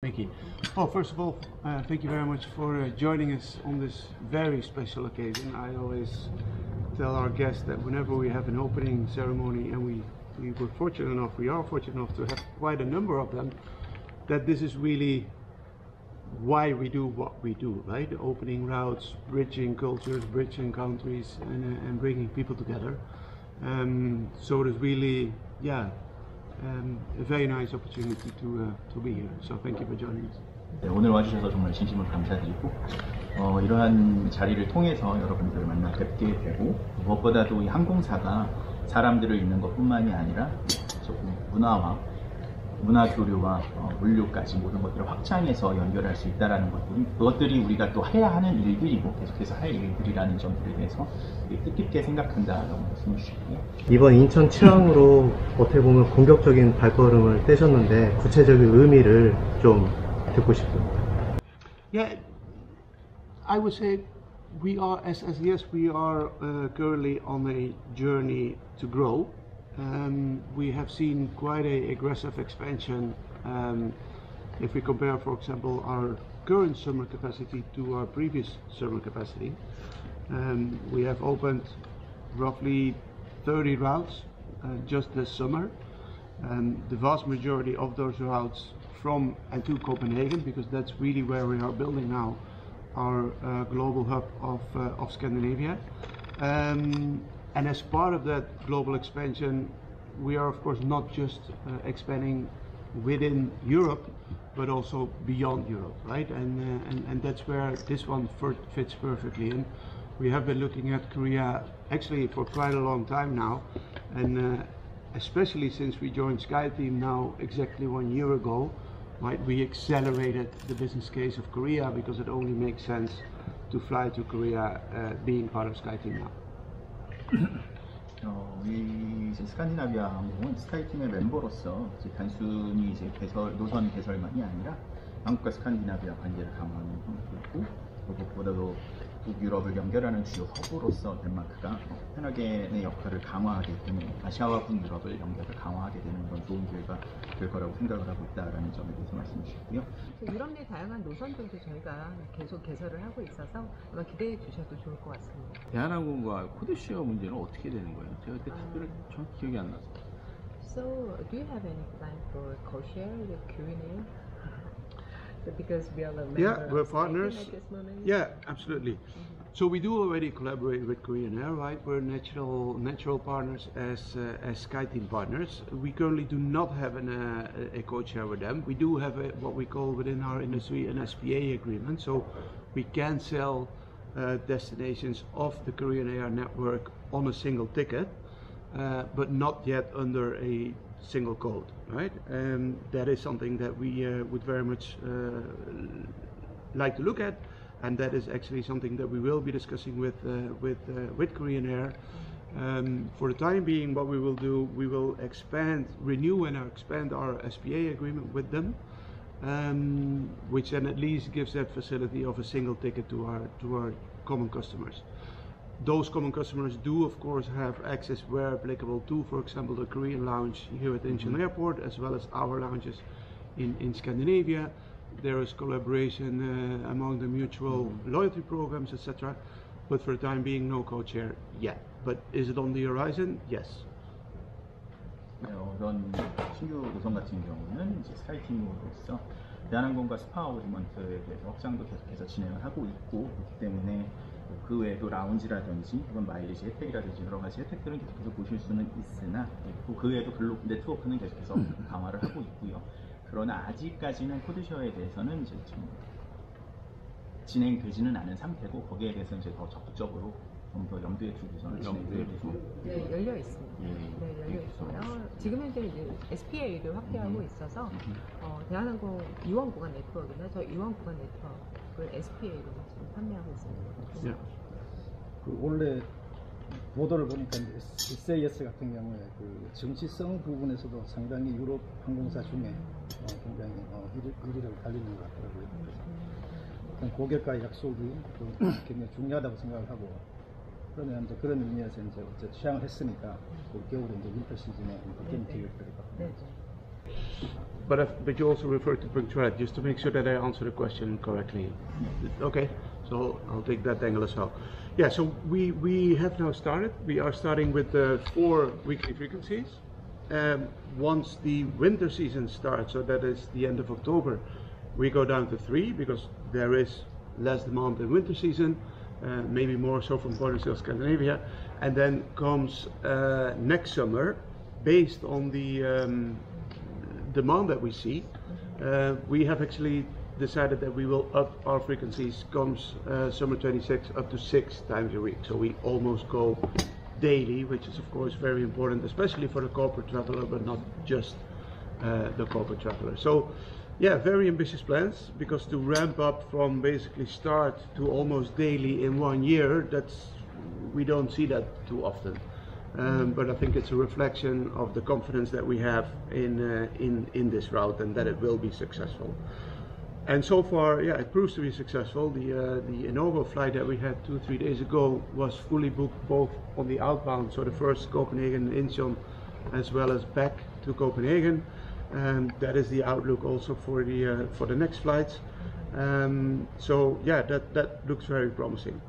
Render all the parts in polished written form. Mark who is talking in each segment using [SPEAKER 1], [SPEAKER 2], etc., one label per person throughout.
[SPEAKER 1] Mickey. Well, first of all, thank you very much for joining us on this very special occasion. I always tell our guests that whenever we have an opening ceremony, and we are fortunate enough to have quite a number of them, that this is really why we do what we do, right? Opening routes, bridging cultures, bridging countries, and bringing people together. So it is really, a very nice opportunity to be here. So thank you for joining us.
[SPEAKER 2] 네, 오늘 와주셔서 정말 진심으로 감사드리고 이러한 자리를 통해서 여러분들을 만나 뵙게 되고 무엇보다도 이 항공사가 사람들을 잇는 것뿐만이 아니라 조금 문화 교류와 물류까지 모든 것들을 확장해서 연결할 수 있다는 그것들이 우리가 또 해야 하는 일들이고 계속해서 할 일들이라는 점들에 대해서 뜻깊게 생각한다라고 말씀해 주시고요.
[SPEAKER 3] 이번 인천 취항으로 어떻게 보면 공격적인 발걸음을 떼셨는데 구체적인 의미를 좀 듣고 싶습니다.
[SPEAKER 1] Yeah, I would say we are, as yes, we are currently on a journey to grow. We have seen quite an aggressive expansion. If we compare, for example, our current summer capacity to our previous summer capacity, we have opened roughly 30 routes just this summer. The vast majority of those routes from and to Copenhagen, because that's really where we are building now our global hub of Scandinavia. And as part of that global expansion, we are of course not just expanding within Europe, but also beyond Europe, right? And that's where this one fits perfectly in. We have been looking at Korea actually for quite a long time now, and especially since we joined SkyTeam now exactly 1 year ago, right? We accelerated the business case of Korea because it only makes sense to fly to Korea being part of SkyTeam now.
[SPEAKER 2] 우리 이제 스칸디나비아 항공은 스카이팀의 멤버로서 이제 단순히 이제 노선 개설만이 아니라 한국과 스칸디나비아 관계를 강화하는 형태고, 무엇보다도 북유럽을 연결하는 주요 허브로서 덴마크가 편하게의 역할을 강화하게 되는, 아시아와 북유럽을 연결을 강화하게 되는 그런 좋은 기회가 될 거라고 생각을 하고 있다라는 점에 대해서 말씀해 주셨고요.
[SPEAKER 4] 유럽 내 다양한 노선들도 저희가 계속 개설을 하고 있어서 아마 기대해 주셔도 좋을 것 같습니다.
[SPEAKER 5] 대한항공과 코드쉐어 문제는 어떻게 되는 거예요? 제가 그때 답변을 정확히 기억이 안 나서.
[SPEAKER 4] So, do you have any plan for co-share with Korean? Because we are a member
[SPEAKER 1] we're
[SPEAKER 4] of
[SPEAKER 1] partners.
[SPEAKER 4] at this moment.
[SPEAKER 1] Yeah, absolutely. So we do already collaborate with Korean Air, right? We're natural partners as SkyTeam partners. We currently do not have a code-share with them. We do have what we call within our industry an SPA agreement, so we can sell destinations of the Korean Air network on a single ticket, but not yet under a single code, right? And that is something that we would very much like to look at, and that is actually something that we will be discussing with Korean Air. For the time being, what we will do, we will renew and expand our SPA agreement with them, which then at least gives that facility of a single ticket to our common customers. Those common customers do of course have access where applicable to, for example, the Korean lounge here at Incheon Airport, as well as our lounges in Scandinavia. There is collaboration among the mutual loyalty programs, etc. But for the time being, no code-share yet. But is it on the horizon? Yes.
[SPEAKER 2] 이런 신규 노선 같은 경우는 이제 스카이팀으로서 대한항공과 스파 오리먼트에 대해서 확장도 계속해서 진행을 하고 있고, 그렇기 때문에 그 외에도 라운지라든지 혹은 마일리지 혜택이라든지 여러 가지 혜택들은 계속해서 보실 수는 있으나, 그 외에도 글로벌 네트워크는 계속해서 강화를 하고 있고요. 그러나 아직까지는 코드쉐어에 대해서는 이제 좀 진행되지는 않은 상태고, 거기에 대해서 이제 더 적극적으로 좀 더 염두에 두고서는 진행되고
[SPEAKER 4] 열려 있습니다. 네, 열려 있습니다. 지금 현재 이제 SPA를 확대하고 있어서 대한항공 이원 구간 네트워크나 저 이원 구간 네트워크를 SPA로 지금 판매하고 있습니다.
[SPEAKER 6] 그 원래 보도를 보니까 SAS 같은 경우에 그 정치성 부분에서도 상당히 유럽 항공사 중에 굉장히 1위를 달리는 것 같더라고요. 고객과의 약속이 굉장히 중요하다고 생각을 하고, 그러면 이제 그런 의미에서 이제 어쨌든 취향을 했으니까 올 겨울에 이제 윈터 시즌에 바뀌는 계획들을 갖고 있습니다.
[SPEAKER 1] but you also referred to punctuality, just to make sure that I answer the question correctly. Okay, so I'll take that angle as well. Yeah, so we have now started. We are starting with 4 weekly frequencies. Once the winter season starts, so that is the end of October, we go down to 3 because there is less demand in winter season, maybe more so from Portugal, Scandinavia, and then comes next summer, based on the demand that we see, we have actually decided that we will up our frequencies comes summer 26 up to 6 times a week. So we almost go daily, which is of course very important, especially for the corporate traveler, but not just the corporate traveler. So yeah, very ambitious plans, because to ramp up from basically start to almost daily in 1 year, we don't see that too often. But I think it's a reflection of the confidence that we have in this route, and that it will be successful. And so far, yeah, it proves to be successful. The inaugural flight that we had 2-3 days ago was fully booked, both on the outbound, so the first Copenhagen Incheon, as well as back to Copenhagen. And that is the outlook also for the next flights. So yeah, that looks very promising.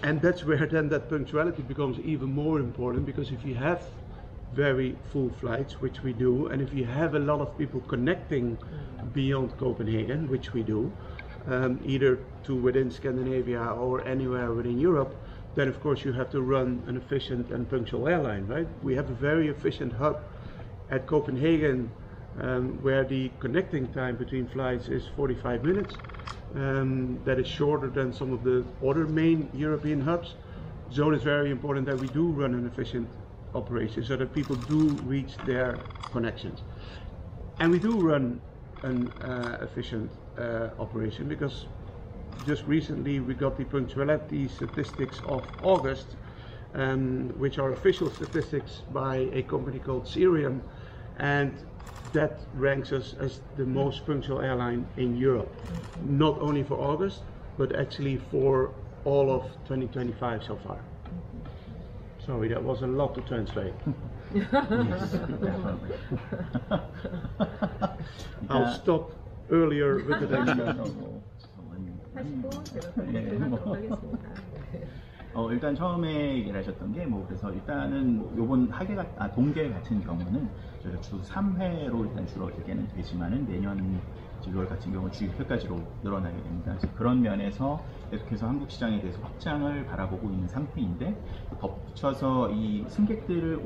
[SPEAKER 1] And that's where then that punctuality becomes even more important, because if you have very full flights, which we do, and if you have a lot of people connecting beyond Copenhagen, which we do, either to within Scandinavia or anywhere within Europe, then of course you have to run an efficient and punctual airline, right? We have a very efficient hub at Copenhagen, where the connecting time between flights is 45 minutes. That is shorter than some of the other main European hubs. So it is very important that we do run an efficient operation, so that people do reach their connections. And we do run an efficient operation, because just recently we got the punctuality statistics of August, which are official statistics by a company called Cirium, and that ranks us as the most punctual airline in Europe, not only for August, but actually for all of 2025 so far. Sorry, that was a lot to translate. I'll stop earlier with the next
[SPEAKER 4] 하시고 제가 설명드리도록 하겠습니다.
[SPEAKER 2] 일단 처음에 얘기를 하셨던 게 그래서 일단은 요번 동계 같은 경우는 저희가 주 3회로 일단 줄어들게는 되지만은 내년 6월 같은 경우 주 6회까지로 늘어나게 됩니다. 그래서 그런 면에서 계속해서 한국 시장에 대해서 확장을 바라보고 있는 상태인데, 덧붙여서 이 승객들을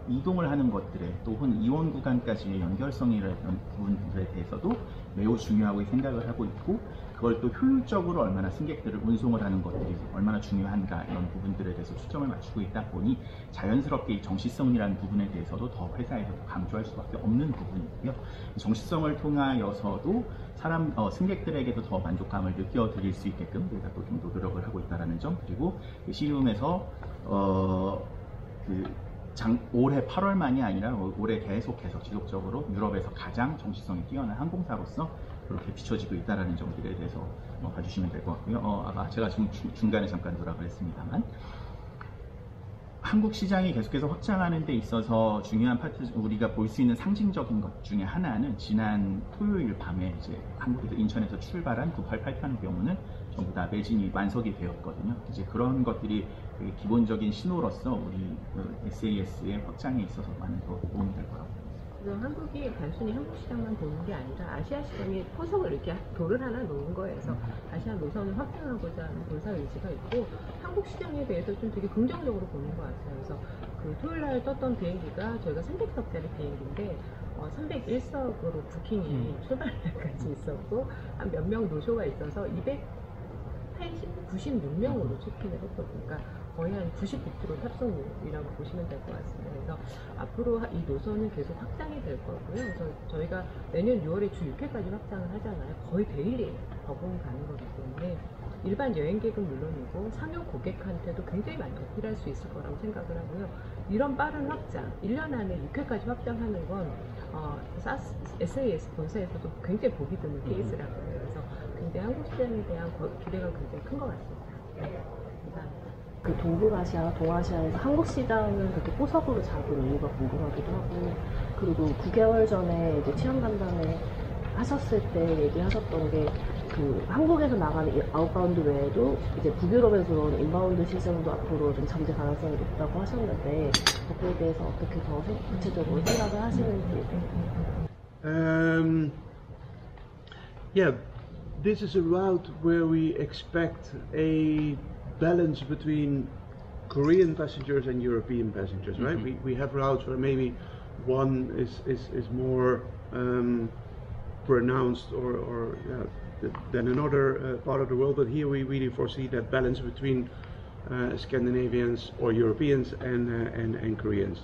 [SPEAKER 2] 이동을 하는 것들에 또는 이원 구간까지의 연결성이라는 부분들에 대해서도 매우 중요하고 생각을 하고 있고, 그걸 또 효율적으로 얼마나 승객들을 운송을 하는 것들이 얼마나 중요한가, 이런 부분들에 대해서 초점을 맞추고 있다 보니 자연스럽게 이 정시성이라는 부분에 대해서도 더 회사에서 강조할 수밖에 없는 부분이고요. 정시성을 통하여서도 승객들에게도 더 만족감을 느껴드릴 수 있게끔 우리가 또 좀 더 노력을 하고 있다는 점, 그리고 시리움에서 올해 8월만이 아니라 올해 계속해서 지속적으로 유럽에서 가장 정시성이 뛰어난 항공사로서 그렇게 비춰지고 있다는 점들에 대해서 봐주시면 될 것 같고요. 제가 지금 중간에 잠깐 누락을 했습니다만, 한국 시장이 계속해서 확장하는 데 있어서 중요한 파트, 우리가 볼 수 있는 상징적인 것 중에 하나는 지난 토요일 밤에 이제 한국에서 인천에서 출발한 988편의 경우는 전부 다 매진이 완석이 되었거든요. 이제 그런 것들이 되게 기본적인 신호로서 우리 SAS의 확장에 있어서 많은 도움이 될 거라고.
[SPEAKER 4] 그래서 한국이 단순히 한국 시장만 보는 게 아니라 아시아 시장에 포석을 이렇게 돌을 하나 놓은 거에서 아시아 노선을 확장하고자 하는 본사 의지가 있고, 한국 시장에 대해서 좀 되게 긍정적으로 보는 것 같아요. 그래서 그 토요일 날 떴던 비행기가 저희가 300석짜리 비행기인데 301석으로 부킹이 출발 날까지 있었고, 한 몇 명 노쇼가 있어서 96명으로 체킹을 했거든요. 그러니까 거의 한 99% 탑승률이라고 보시면 될 것 같습니다. 그래서 앞으로 이 노선은 계속 확장이 될 거고요. 그래서 저희가 내년 6월에 주 6회까지 확장을 하잖아요. 거의 데일리 버거운 가는 거기 때문에 일반 여행객은 물론이고 상용 고객한테도 굉장히 많이 어필할 수 있을 거라고 생각을 하고요. 이런 빠른 확장, 1년 안에 6회까지 확장하는 건 SAS 본사에서도 굉장히 보기 드문 케이스라고 해요. 그래서 굉장히 한국 시장에 대한 기대가 굉장히 큰 것 같습니다. 네, 감사합니다.
[SPEAKER 7] 그 동북아시아, 동아시아에서 한국 시장을 그렇게 포석으로 잡은 이유가 궁금하기도 하고, 그리고 9개월 전에 이제 취업 간담회 하셨을 때 얘기하셨던 게 그 한국에서 나가는 아웃바운드 외에도 이제 북유럽에서 들어오는 인바운드 시즌도 앞으로 좀 잠재 가능성이 높다고 하셨는데 거기에 대해서 어떻게 더 구체적으로 생각을 하시는지.
[SPEAKER 1] Yeah, this is a route where we expect a balance between Korean passengers and European passengers, right? We have routes where maybe one is more pronounced or than another part of the world, but here we really foresee that balance between Scandinavians or Europeans and Koreans.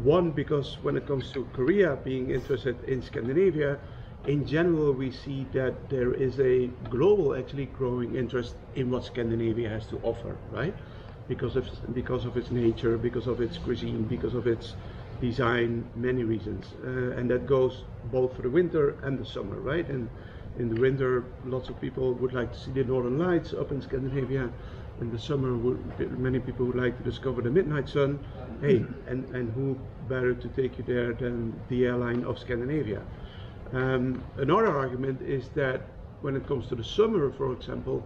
[SPEAKER 1] One, because when it comes to Korea being interested in Scandinavia, in general we see that there is a global actually growing interest in what Scandinavia has to offer, right? Because of its nature, because of its cuisine, because of its design, many reasons, and that goes both for the winter and the summer, right? And in the winter, lots of people would like to see the northern lights up in Scandinavia. In the summer, many people would like to discover the midnight sun. Hey, and who better to take you there than the airline of Scandinavia? Another argument is that when it comes to the summer, for example,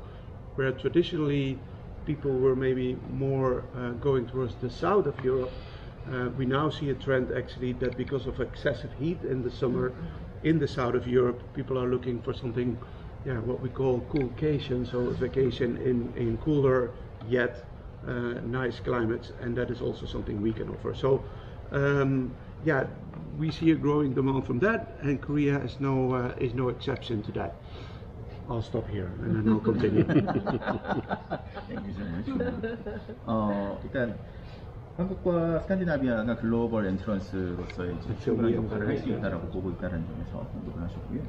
[SPEAKER 1] where traditionally people were maybe more going towards the south of Europe, we now see a trend actually that because of excessive heat in the summer in the south of Europe, people are looking for something, what we call coolcation, so a vacation in cooler yet nice climates, and that is also something we can offer. So we see a growing demand from that, and Korea is no exception to that. I'll stop here and then I'll continue.
[SPEAKER 2] Thank you so much. 일단 한국과 스칸디나비아가 글로벌 엔트런스로서의 충분한 역할을 할 수 있다라고 보고 있다는 점에서 언급을 하셨고요.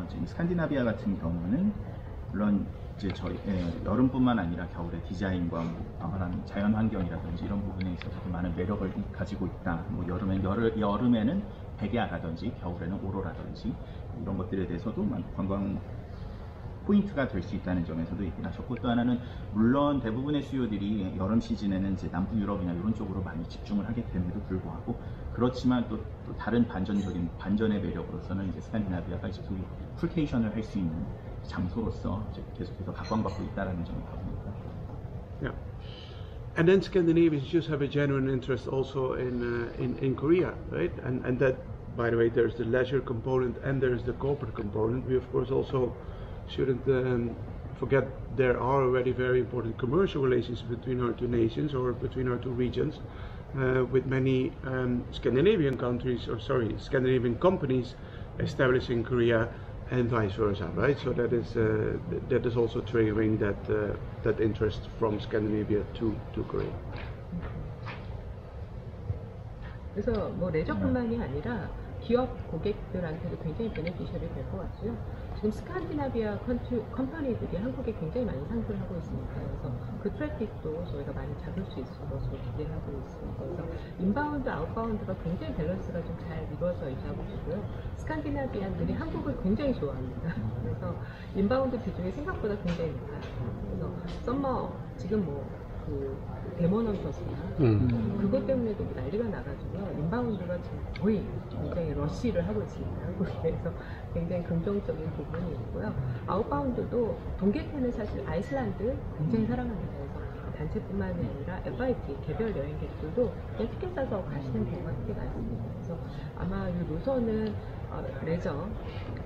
[SPEAKER 2] 지금 스칸디나비아 같은 경우는 물론 이제 저희 여름뿐만 아니라 겨울에 디자인과 자연 환경이라든지 이런 부분에 있어서도 많은 매력을 가지고 있다. 뭐 여름에는 백야라든지 겨울에는 오로라든지 이런 것들에 대해서도 관광 포인트가 될 수 있다는 점에서도 얘기를 하셨고, 또 하나는 물론 대부분의 수요들이 여름 시즌에는 이제 남부 유럽이나 이런 쪽으로 많이 집중을 하게 됨에도 불구하고, 그렇지만 또 다른 반전의 매력으로서는 이제 스칸디나비아가 이제 소위 풀케이션을 할 수 있는 장소로서 이제 계속해서 각광받고 있다라는 점을 보입니다.
[SPEAKER 1] Yeah. And then Scandinavians just have a genuine interest also in Korea, right? And that, by the way, there's the leisure component and there's the corporate component. We of course also shouldn't forget there are already very important commercial relations between our two nations or between our two regions, with many Scandinavian companies established in Korea and vice versa, right? So that is also triggering that interest from Scandinavia to Korea.
[SPEAKER 4] 그래서 뭐 레저뿐만이 아니라 기업 고객들한테도 굉장히 베네피셜이 될 것 같고요. 지금 스칸디나비아 컴퍼니들이 한국에 굉장히 많이 상승을 하고 있습니다. 그래서 그 트래픽도 저희가 많이 잡을 수 있을 것으로 기대를 하고 있습니다. 그래서 인바운드, 아웃바운드가 굉장히 밸런스가 좀 잘 이루어져 있다고 보고요. 스칸디나비안들이 한국을 굉장히 좋아합니다. 그래서 인바운드 비중이 생각보다 굉장히 높아요. 그래서 썸머 지금 그 데모넌터스나 그것 때문에도 난리가 나가지고요. 인바운드가 지금 거의 굉장히 러쉬를 하고 있습니다. 그래서 굉장히 긍정적인 부분이 있고요. 아웃바운드도 동계태는 사실 아이슬란드 굉장히 사랑합니다. 그래서 단체뿐만이 아니라 FIT 개별 여행객들도 그냥 티켓 사서 가시는 경우가 되게 많습니다. 그래서 아마 이 노선은 레저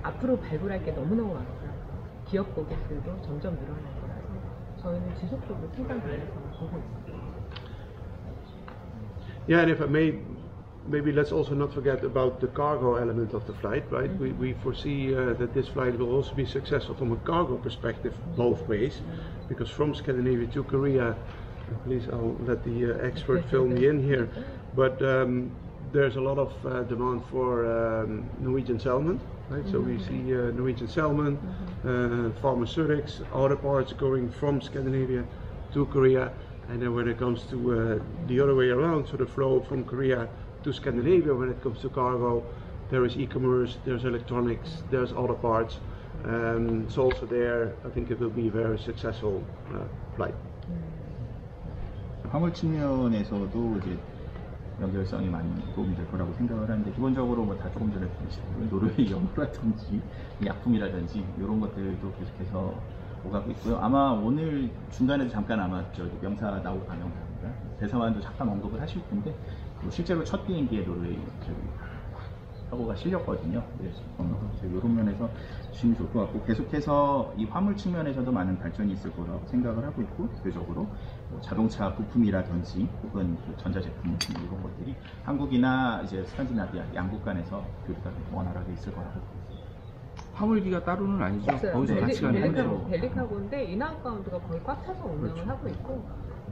[SPEAKER 4] 앞으로 발굴할 게 너무너무 많고요. 기업 고객들도 점점 늘어날 거라서 저희는 지속적으로 성장 가능성을 보고 있습니다.
[SPEAKER 1] Yeah, and if I may, maybe let's also not forget about the cargo element of the flight, right? We foresee that this flight will also be successful from a cargo perspective both ways, because from Scandinavia to Korea, please I'll let the expert fill me in here, but there's a lot of demand for Norwegian salmon, right? So we see Norwegian salmon, pharmaceutics, other parts going from Scandinavia to Korea. And then when it comes to the other way around, so the flow from Korea to Scandinavia, when it comes to cargo, there is e-commerce, there's electronics, there's other parts. So also there, I think it will be a very successul flight.
[SPEAKER 2] 화물 측면에서도 이제 연결성이 많이 도움이 될 거라고 생각을 하는데 기본적으로 뭐 다 조금 전에 보신 노르웨이 연어라든지 약품이라든지 이런 것들도 계속해서 오가고 있고요. 아마 오늘 중간에도 잠깐 아마 저기 명사 나오고 가명사입니다. 대사관도 잠깐 언급을 하실 텐데 실제로 첫 비행기에 노르웨이 사고가 실렸거든요. 그래서 이런 면에서 주시면 좋을 것 같고 계속해서 이 화물 측면에서도 많은 발전이 있을 거라고 생각을 하고 있고 대표적으로 뭐 자동차 부품이라든지 혹은 그 전자제품 이런 것들이 한국이나 이제 스칸디나비아 양국 간에서 교류가 원활하게 있을 거라고 보입니다.
[SPEAKER 5] 화물기가 따로는 아니죠.
[SPEAKER 4] 없어요.
[SPEAKER 5] 거기서 같이 가는 거죠.
[SPEAKER 4] 벨리카고인데 인하우트바운드가 거의 꽉 차서 운영을 하고 있고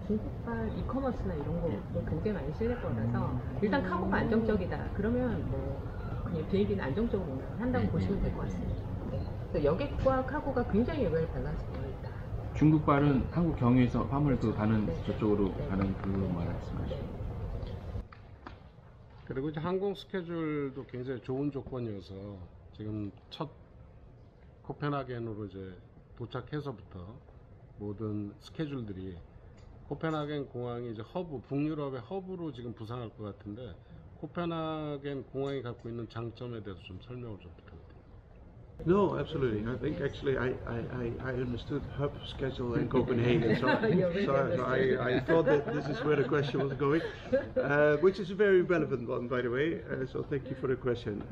[SPEAKER 4] 중국발 이커머스나 이런 것도 굉장히 많이 실릴 거라서 일단 카고가 안정적이다. 그러면 뭐 그냥 비행기는 안정적으로 운영을 한다고 보시면 될 것 같습니다. 네. 그래서 여객과 카고가 굉장히 웰 밸런스되어 있다.
[SPEAKER 5] 중국발은 한국 경유에서 화물도 가는
[SPEAKER 4] 네.
[SPEAKER 5] 저쪽으로
[SPEAKER 4] 네.
[SPEAKER 5] 가는 그 말씀하시죠.
[SPEAKER 8] 그리고 이제 항공 스케줄도 굉장히 좋은 조건이어서 지금 첫 코펜하겐으로 이제 도착해서부터 모든 스케줄들이 코펜하겐 공항이 이제 허브, 북유럽의 허브로 지금 부상할 것 같은데 코펜하겐 공항이 갖고 있는 장점에 대해서 좀 설명을 좀 부탁드립니다.
[SPEAKER 1] No, absolutely. I think actually I understood hub schedule in Copenhagen, so I thought that this is where the question was going, which is a very relevant one, by the way. So thank you for the question.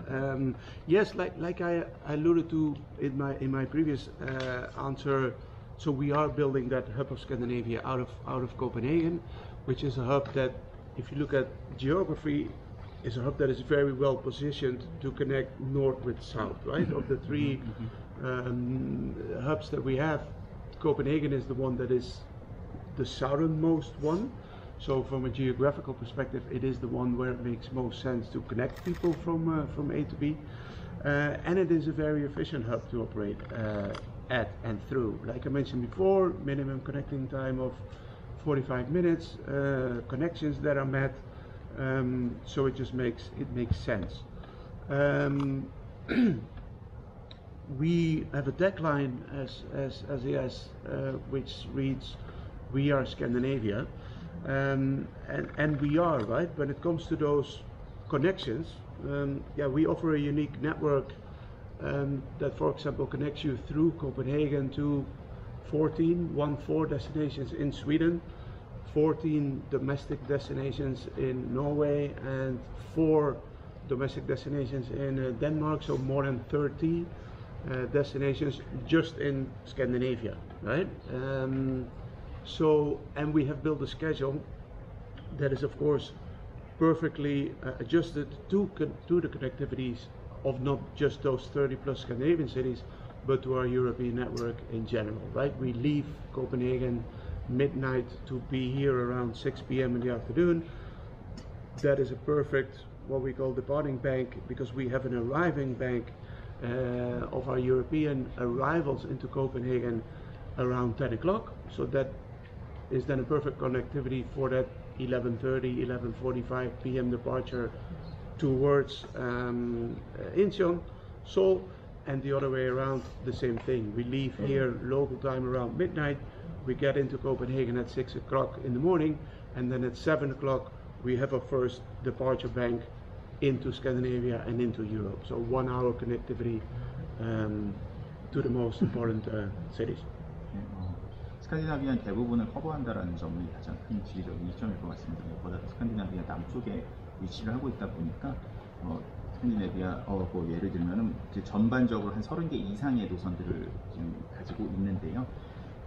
[SPEAKER 1] Yes, like I alluded to in my previous answer. So we are building that hub of Scandinavia out of Copenhagen, which is a hub that, if you look at geography, is a hub that is very well positioned to connect north with south, right? Of the three hubs that we have, Copenhagen is the one that is the southernmost one. So from a geographical perspective, it is the one where it makes most sense to connect people from A to B. And it is a very efficient hub to operate at and through. Like I mentioned before, minimum connecting time of 45 minutes, connections that are met. So it just makes sense. We have a tagline as SES, which reads, "We are Scandinavia," and we are, right. When it comes to those connections, we offer a unique network that, for example, connects you through Copenhagen to 14 destinations in Sweden, 14 domestic destinations in Norway, and 4 domestic destinations in Denmark, so more than 30 destinations just in Scandinavia, right? And we have built a schedule that is, of course, perfectly adjusted to the connectivities of not just those 30 plus Scandinavian cities, but to our European network in general, right? We leave Copenhagen midnight to be here around 6 p.m. in the afternoon. That is a perfect, what we call departing bank, because we have an arriving bank of our European arrivals into Copenhagen around 10 o'clock. So that is then a perfect connectivity for that 11:30, 11:45 p.m. departure towards Incheon, Seoul, and the other way around, the same thing. We leave here local time around midnight. We get into Copenhagen at 6 o'clock in the morning, and then at 7 o'clock we have our first departure bank into Scandinavia and into Europe. So 1 hour connectivity to the most important cities.
[SPEAKER 2] 스칸디나비아 대부분을 커버한다라는 점이 가장 큰 지리적인 이점일 것 같습니다. 무엇보다도 스칸디나비아 남쪽에 위치를 하고 있다 보니까 스칸디나비아 뭐 예를 들면은 이제 전반적으로 한 30개 이상의 노선들을 지금 가지고 있는데요.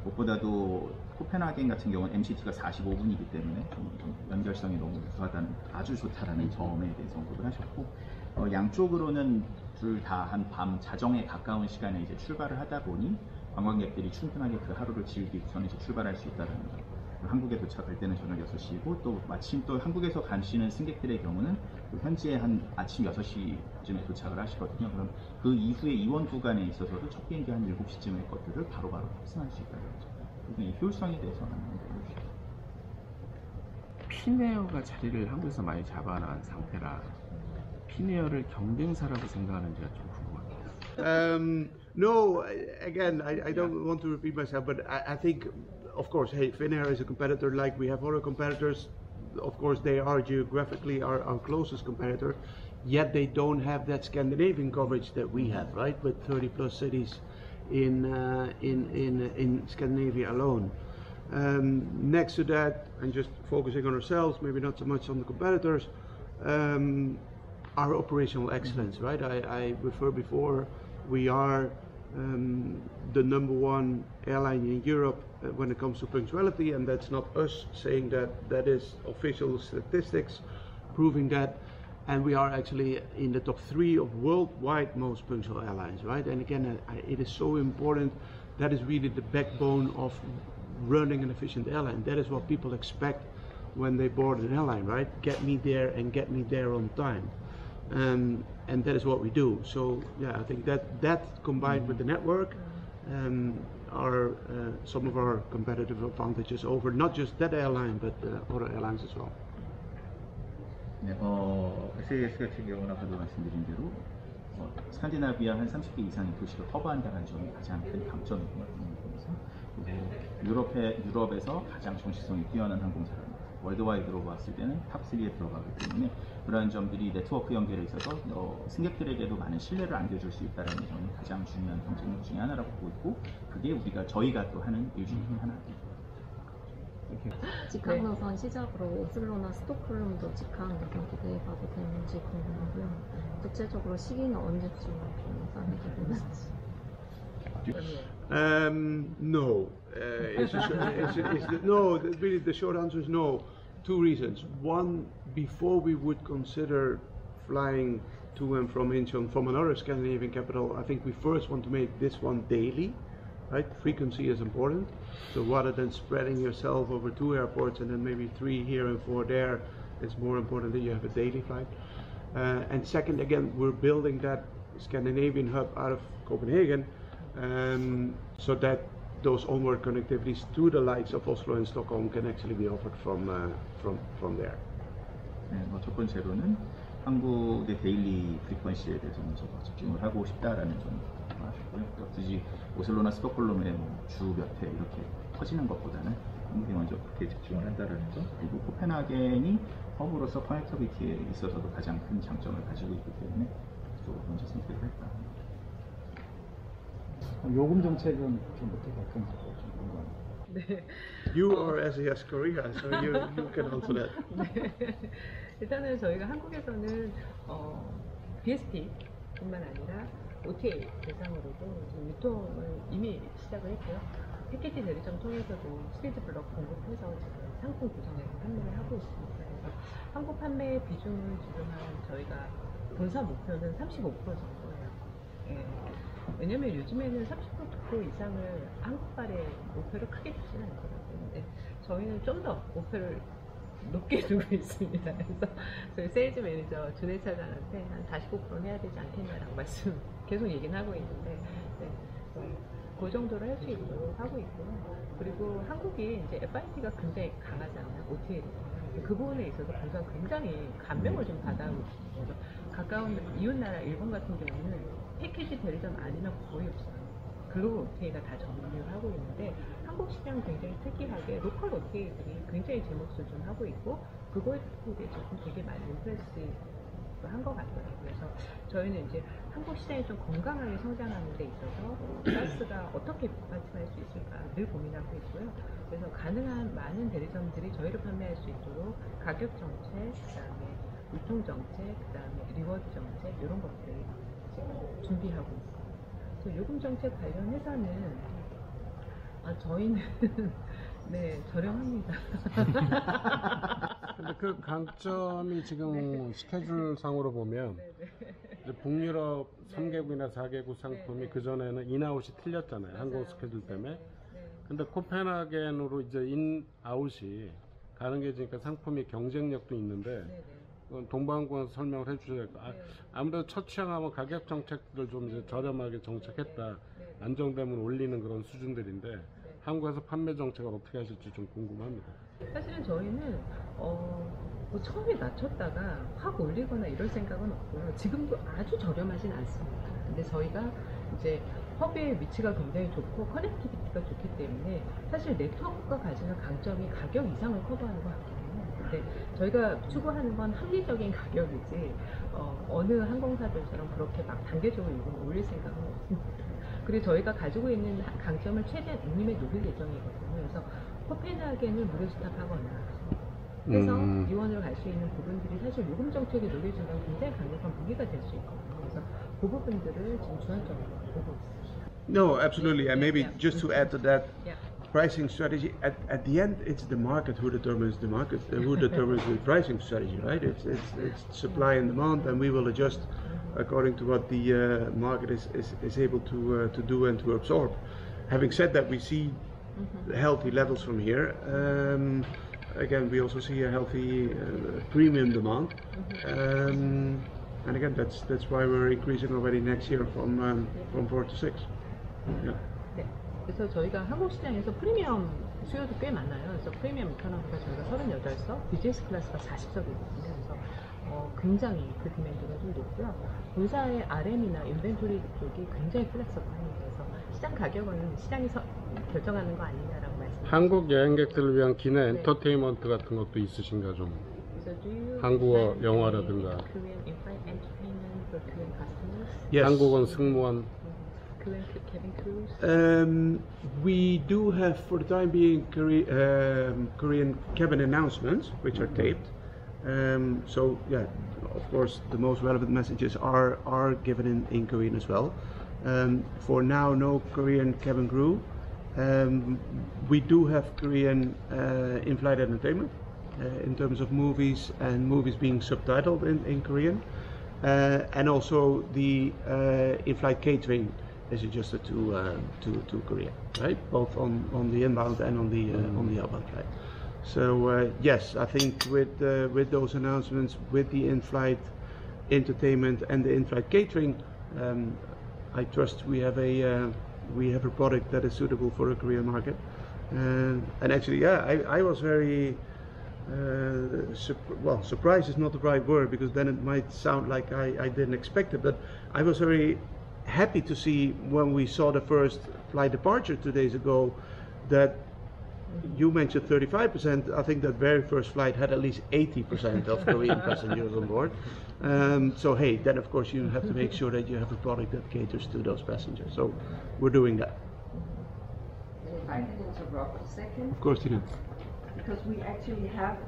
[SPEAKER 2] 무엇보다도 코펜하겐 같은 경우는 MCT가 45분이기 때문에 좀 연결성이 너무 유사하다는, 아주 좋다라는 점에 대해서 언급을 하셨고, 양쪽으로는 둘 다 한 밤 자정에 가까운 시간에 이제 출발을 하다 보니 관광객들이 충분하게 그 하루를 즐기고서는 이제 출발할 수 있다는 점. 한국에 도착할 때는 저녁 6시이고 또 마침 또 한국에서 가시는 승객들의 경우는 또 현지에 한 아침 6시쯤에 도착을 하시거든요. 그럼 그 이후에 이원 구간에 있어서도 첫 비행기 한 7시쯤의 것들을 바로바로 탑승할 수 있다는 거죠. 이 효율성에 대해서는
[SPEAKER 5] 피네어가 자리를 한국에서 많이 잡아나간 상태라 피네어를 경쟁사라고 생각하는지가 좀 궁금합니다.
[SPEAKER 1] No, again, I don't want to repeat myself, but I think, of course, hey, Finnair is a competitor like we have other competitors. of course, they are geographically our closest competitor, yet they don't have that Scandinavian coverage that we have, right? With 30 plus cities in Scandinavia alone. Next to that, and just focusing on ourselves, maybe not so much on the competitors, our operational excellence, right? I referred before, we are the #1 airline in Europe when it comes to punctuality, and that's not us saying that, that is official statistics proving that. And we are actually in the top 3 of worldwide most punctual airlines, right? And again, it is so important. That is really the backbone of running an efficient airline. That is what people expect when they board an airline, right? Get me there and get me there on time. And that is what we do. So yeah, I think that combined with the network are some of our competitive advantages over not just that airline, but other airlines as well.
[SPEAKER 2] 네, SAS 같은 경우는 아까도 말씀드린 대로 스칸디나비아 한 30개 이상의 도시를 커버한다는 점이 가장 큰 강점이고요. 그리고 유럽에서 가장 정식성이 뛰어난 항공사입니다. 월드와이드로 봤을 때는 탑3에 들어가기 때문에 그러한 점들이 네트워크 연결에 있어서 승객들에게도 많은 신뢰를 안겨줄 수 있다는 점이 가장 중요한 경쟁력 중에 하나라고 보고 있고, 그게 저희가 또 하는 일 중에 하나입니다.
[SPEAKER 9] 직항 노선 시작으로 오슬로나 스톡홀름도 직항 노선 기대해봐도 되는지 궁금하고요. 구체적으로 시기는 언제쯤 예상해도 되는지.
[SPEAKER 1] No. No, really the short answer is no. 2 reasons. One, before we would consider flying to and from Incheon from another Scandinavian capital, I think we first want to make this one daily. Right? Frequency is important. So rather than spreading yourself over 2 airports and then maybe 3 here and 4 there, it's more important that you have a daily flight. And second, again, we're building that Scandinavian hub out of Copenhagen, so that those onward connectivities to the likes of Oslo and Stockholm can actually be offered from there.
[SPEAKER 2] 네, 첫 번째로는 한국의 데일리 프리퀀시에 대해서 먼저 집중을 하고 싶다라는 점을 하셨고요. 굳이 오슬로나 스톡홀름의 주 몇 회 이렇게 퍼지는 것보다는 한국에 먼저 그렇게 집중을 한다라는 점, 그리고 코펜하겐이 허브로서 커넥터비티에 있어서도 가장 큰 장점을 가지고 있기 때문에 그쪽으로 먼저 선택을 했다.
[SPEAKER 6] 요금 정책은 좀 어떻게 할 건지 좀 궁금합니다.
[SPEAKER 4] 네.
[SPEAKER 1] You are SAS Korea, so you can answer that.
[SPEAKER 4] 네. 일단은 저희가 한국에서는 BSP뿐만 아니라 OTA 대상으로도 지금 유통을 이미 시작을 했고요. 패키지 대리점 통해서도 시리즈 블럭 공급해서 지금 상품 구성해서 판매를 하고 있습니다. 그래서 한국 판매 비중은 지금 저희가 본사 목표는 35% 정도예요. 예. 왜냐면 요즘에는 30% 이상을 한국발의 목표를 크게 두지는 않거든요. 근데 저희는 좀 더 목표를 높게 두고 있습니다. 그래서 저희 세일즈 매니저 준혜 차장한테 한 45%는 해야 되지 않겠냐라고 말씀 계속 얘기는 하고 있는데, 네, 그 정도로 할 수 있도록 하고 있고요. 그리고 한국이 이제 FIT가 굉장히 강하잖아요. OTA에 그 부분에 있어서 본사가 굉장히 감명을 좀 받아오고 있습니다. 가까운 이웃나라 일본 같은 경우는 패키지 대리점 아니면 거의 없어요. 글로벌 OTA가 다 점유를 하고 있는데, 한국 시장 굉장히 특이하게 로컬 OTA들이 굉장히 제 몫을 좀 하고 있고, 그거에 대해서 되게 많이 인프레스 한 것 같더라고요. 그래서 저희는 이제 한국 시장이 좀 건강하게 성장하는 데 있어서 가스가 어떻게 발전할 수 있을까 늘 고민하고 있고요. 그래서 가능한 많은 대리점들이 저희를 판매할 수 있도록 가격 정책, 그다음에 유통 정책, 그다음에 리워드 정책 이런 것들을 지금 준비하고 있습니다. 그래서 요금 정책 관련해서는 저희는 네, 저렴합니다.
[SPEAKER 8] 근데 그 강점이 지금 스케줄 상으로 보면 이제 북유럽 3개국이나 4개국 상품이 그전에는 인아웃이 틀렸잖아요. 항공 스케줄 때문에. 근데 코펜하겐으로 이제 인아웃이 가는 게 있으니까 상품이 경쟁력도 있는데, 동부항공에서 설명을 해주셔야 될 거. 아무래도 첫 취향하면 가격 정책들을 좀 이제 저렴하게 정책했다. 안정되면 올리는 그런 수준들인데, 한국에서 판매 정책을 어떻게 하실지 좀 궁금합니다.
[SPEAKER 4] 사실은 저희는 뭐 처음에 낮췄다가 확 올리거나 이럴 생각은 없고요. 지금도 아주 저렴하진 않습니다. 근데 저희가 이제 허브의 위치가 굉장히 좋고 커넥티비티가 좋기 때문에 사실 네트워크가 가지는 강점이 가격 이상을 커버하는 것 같긴 해요. 근데 저희가 추구하는 건 합리적인 가격이지 어느 항공사들처럼 그렇게 막 단계적으로 요금을 올릴 생각은 없습니다. 그리고 저희가 가지고 있는 강점을 최대한 운임에 녹일 예정이거든요. 그래서 코펜하겐을 무료 스탑하거나 해서 유원으로 갈 수 있는 부분들이 사실 요금 정책에 녹여준다면 굉장히 강력한 무기가 될 수 있거든요. 그래서 그 부분들을 지금 주안점으로 보고 있습니다.
[SPEAKER 1] No, absolutely. And maybe
[SPEAKER 4] Yeah.
[SPEAKER 1] just to add to that,
[SPEAKER 4] Yeah.
[SPEAKER 1] pricing strategy, at the end, it's the market who determines the market, who determines the pricing strategy, right? It's supply and demand, and we will adjust according to what the market is able to do and to absorb. Having said that, we see healthy levels from here. Again, we also see a healthy premium demand. And again, that's why we're increasing already next year from 4 to 6. Yeah.
[SPEAKER 4] 네. 그래서 저희가 한국 시장에서 프리미엄 수요도 꽤 많아요. 그래서 프리미엄 이코노미가 저희가 38석, 비즈니스 클래스가 40석이거든요. 그래서 굉장히 그 디맨드가 좀 높고요. 본사의 RM이나 인벤토리 쪽이 굉장히 플렉서블합니다. 그래서 시장 가격은 시장이 결정하는 거 아니냐라고 말씀드렸습니다.
[SPEAKER 8] 한국 여행객들을 위한 기내 엔터테인먼트 같은 것도 있으신가 좀? 한국어 영화라든가.
[SPEAKER 4] Korean in-flight entertainment for Korean customers.
[SPEAKER 1] Yes.
[SPEAKER 8] 한국은 승무원.
[SPEAKER 4] Korean cabin crews.
[SPEAKER 1] We do have, for the time being, Korean cabin announcements, which are taped. So yeah, of course, the most relevant messages are given in Korean as well. For now, no Korean cabin crew. We do have Korean in-flight entertainment in terms of movies and movies being subtitled in Korean, and also the in-flight catering is adjusted to Korea, right? Both on the inbound and on the outbound flight. So yes, I think with those announcements, with the in-flight entertainment and the in-flight catering, I trust we have a product that is suitable for a Korean market. And actually, yeah, I was very surprised is not the right word, because then it might sound like I didn't expect it, but I was very happy to see when we saw the first flight departure 2 days ago that you mentioned 35%. I think that very first flight had at least 80% of Korean passengers on board. So hey, then of course you have to make sure that you have a product that caters to those passengers. So we're doing that.
[SPEAKER 10] If I can interrupt a second,
[SPEAKER 1] Of course, Tina.
[SPEAKER 10] because we actually have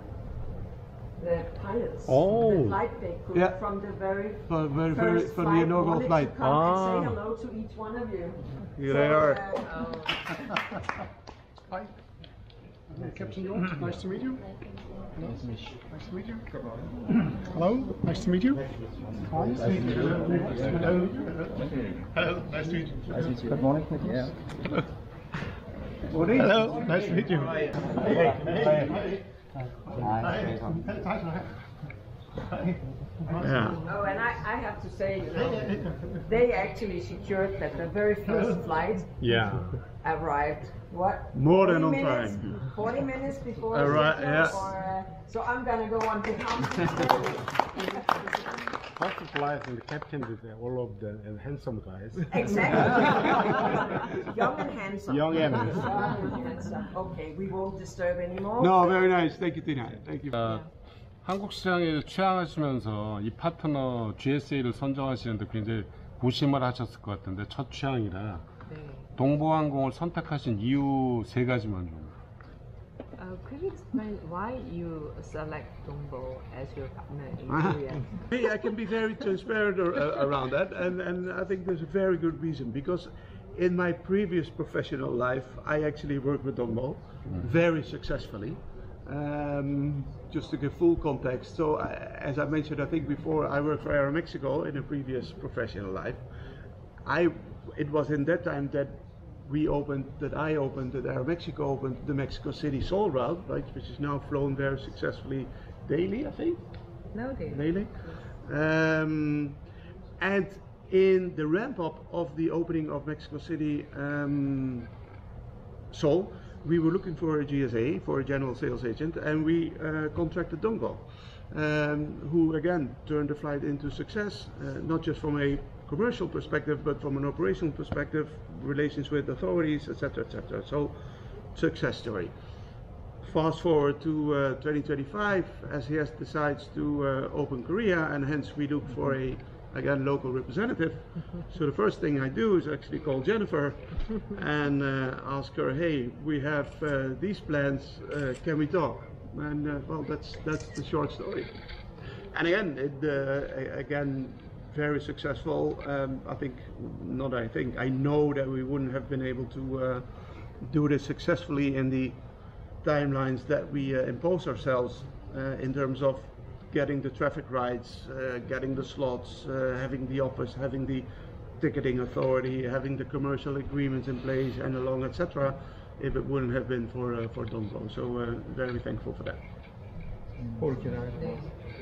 [SPEAKER 10] the pilots,
[SPEAKER 8] Oh.
[SPEAKER 10] the flight deck crew
[SPEAKER 1] Yeah.
[SPEAKER 10] from the very
[SPEAKER 1] For
[SPEAKER 10] first
[SPEAKER 1] the
[SPEAKER 10] flight
[SPEAKER 1] inaugural
[SPEAKER 10] wanted
[SPEAKER 1] flight.
[SPEAKER 10] to come and
[SPEAKER 8] Ah.
[SPEAKER 10] say hello to each one of you.
[SPEAKER 1] Here they are.
[SPEAKER 11] Hi. Captain York, nice to meet you. Nice to meet you. Hello, nice to meet you. Hi. Hello. Hello, nice to meet you.
[SPEAKER 6] Good morning. Yeah.
[SPEAKER 11] Hello, nice to meet you.
[SPEAKER 1] Yeah.
[SPEAKER 10] Oh, and I have to say, you know, they actually secured that the very first flight
[SPEAKER 8] Yeah.
[SPEAKER 10] arrived. What?
[SPEAKER 1] More than
[SPEAKER 10] 40
[SPEAKER 1] on
[SPEAKER 10] minutes,
[SPEAKER 1] time.
[SPEAKER 10] 40 minutes before.
[SPEAKER 1] Right,
[SPEAKER 10] schedule,
[SPEAKER 1] yeah.
[SPEAKER 10] or, so I'm gonna go on behalf.
[SPEAKER 8] First flight and the captain is all of the handsome guys.
[SPEAKER 10] Exactly. Young and handsome.
[SPEAKER 8] Young and handsome.
[SPEAKER 10] Young and handsome. Okay, we won't disturb anymore.
[SPEAKER 1] No, very nice. Thank you, Tina. Thank you.
[SPEAKER 8] 한국 시장에 취항하시면서 이 파트너 GSA를 선정하시는데 굉장히 고심을 하셨을 것 같은데 첫 취항이라
[SPEAKER 4] 네.
[SPEAKER 8] 동부항공을 선택하신 이유 3가지만 좀.
[SPEAKER 4] Could you explain why you select Dongbo as your partner in Korea?
[SPEAKER 1] Hey, I can be very transparent around that, and I think there's a very good reason, because in my previous professional life I actually worked with Dongbo very successfully. Just to give full context, so as I mentioned, I think before, I worked for Aeromexico in a previous professional life. It was in that time that Aeromexico opened the Mexico City Seoul route, right, which is now flown very successfully daily, I think. Daily. And in the ramp up of the opening of Mexico City Seoul, we were looking for a GSA, for a general sales agent, and we contracted Dongbo, who again turned the flight into success, not just from a commercial perspective, but from an operational perspective, relations with authorities, etc., etc. So, success story. fast forward to 2025, SES decides to open Korea, and hence we look for a, again, local representative. So the first thing I do is actually call Jennifer and ask her, hey, we have these plans, can we talk? And well, that's the short story. And again, very successful. I know that we wouldn't have been able to do this successfully in the timelines that we impose ourselves in terms of getting the traffic rights, getting the slots, having the office, having the ticketing authority, having the commercial agreements in place and along, etc. if it wouldn't have been for Dongbong. So very thankful for that.
[SPEAKER 12] Paul, can I?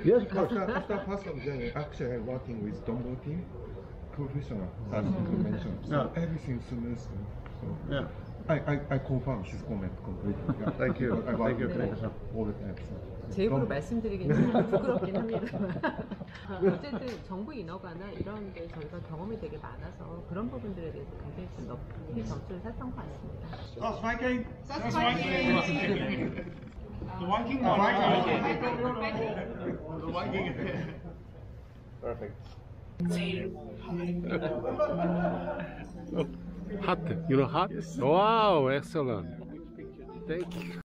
[SPEAKER 6] Yes,
[SPEAKER 12] after first of January, actually I'm working with Dongbong team, professional, as you mentioned. So everything smooth. So
[SPEAKER 1] yeah.
[SPEAKER 12] I confirm his comment completely. Yeah.
[SPEAKER 1] Thank you. Thank you.
[SPEAKER 12] All the time. So.
[SPEAKER 4] 제 입으로 말씀드리기는 좀 부끄럽긴 합니다만 어쨌든 정부 인허가나 이런 게 저희가 경험이 되게 많아서 그런 부분들에 대해서 굉장히 좀 높이 점수를 샀던 것 같습니다.
[SPEAKER 11] That's Viking. That's Viking. The Viking. The Viking. The Viking.
[SPEAKER 1] Perfect.
[SPEAKER 8] Hot. You know hot? Wow, excellent. Thank you.